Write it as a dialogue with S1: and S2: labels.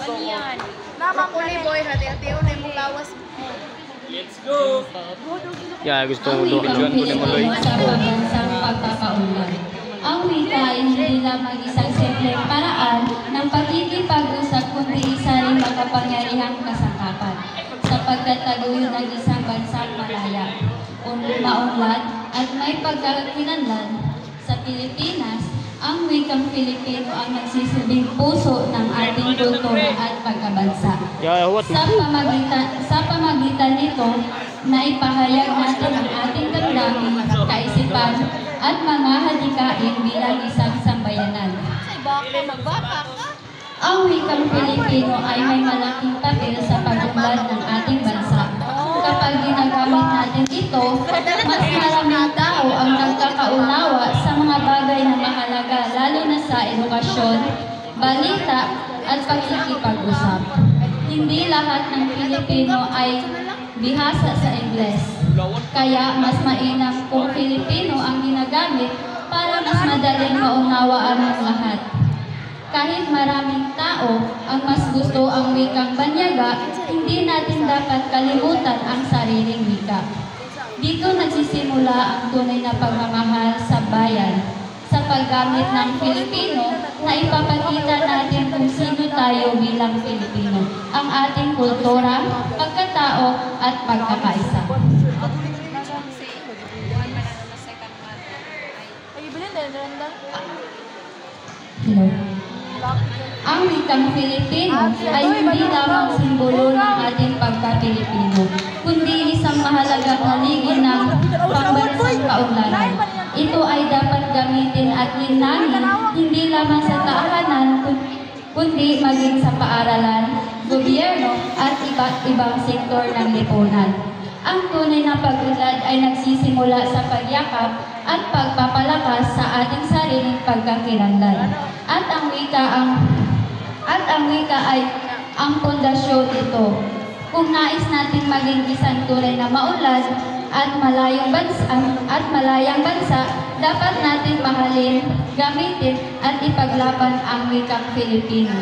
S1: Broccoli boy, hati-hati na yung lawas.
S2: Let's go!
S3: Ya, gusto mo doon. Ijuan ko na mo, Loy.
S4: Sa pagbansang pagkakaunlad. Ang wika ay hindi lamang isang simpleng paraan ng pagkikipag-usap kundi isa rin makapangyarihang kasangkapan sa pagtataguyod ng isang bansang malaya, maunlad at may pagkakakilanlan. Sa Pilipinas, ang wikang Filipino ang nagsisilbing puso ng ating kultura at pagkabansa. Sa pamagitan nito, naipahayag natin ang ating damdamin, kaisipan, at mga hadikain bilang isang sambayanan. Ang wikang Filipino ay may malaking papel sa pag-unlad ng ating bansa. Kapag ginagamit natin ito, mas maraming tao ang nagkakaunawa sa mga bagay na mahalaga, lalo na sa edukasyon, balita, at pakikipag-usap. Hindi lahat ng Pilipino ay bihasa sa Ingles. Kaya mas mainam kung Filipino ang ginagamit para mas madaling maunawaan ng lahat. Kahit maraming tao ang mas gusto ang wikang banyaga, hindi natin dapat kalimutan ang sariling wika. Dito nagsisimula ang tunay na pagmamahal sa bayan. Sa paggamit ng Filipino, na ipapakita natin kung sino tayo bilang Filipino, ang ating kultura, pagkatao, at pagkakaisa. Hello. Ang wikang Filipino ay hindi lamang simbolo ng ating pagka-Pilipino, kundi isang mahalagang haligi ng pambansang kaugnayan. Ito ay dapat gamitin at linangin hindi lamang sa tahanan, kundi maging sa paaralan, gobyerno at iba't ibang sektor ng lipunan. Ang tunay na pag-unlad ay nagsisimula sa pagyakap at pagpapalakas sa ating sariling pagkakilanlan. At ang wika ay ang pundasyon nito. Kung nais nating maging isang tunay na maunlad at malayang bansa, dapat natin mahalin, gamitin at ipaglaban ang wikang Filipino.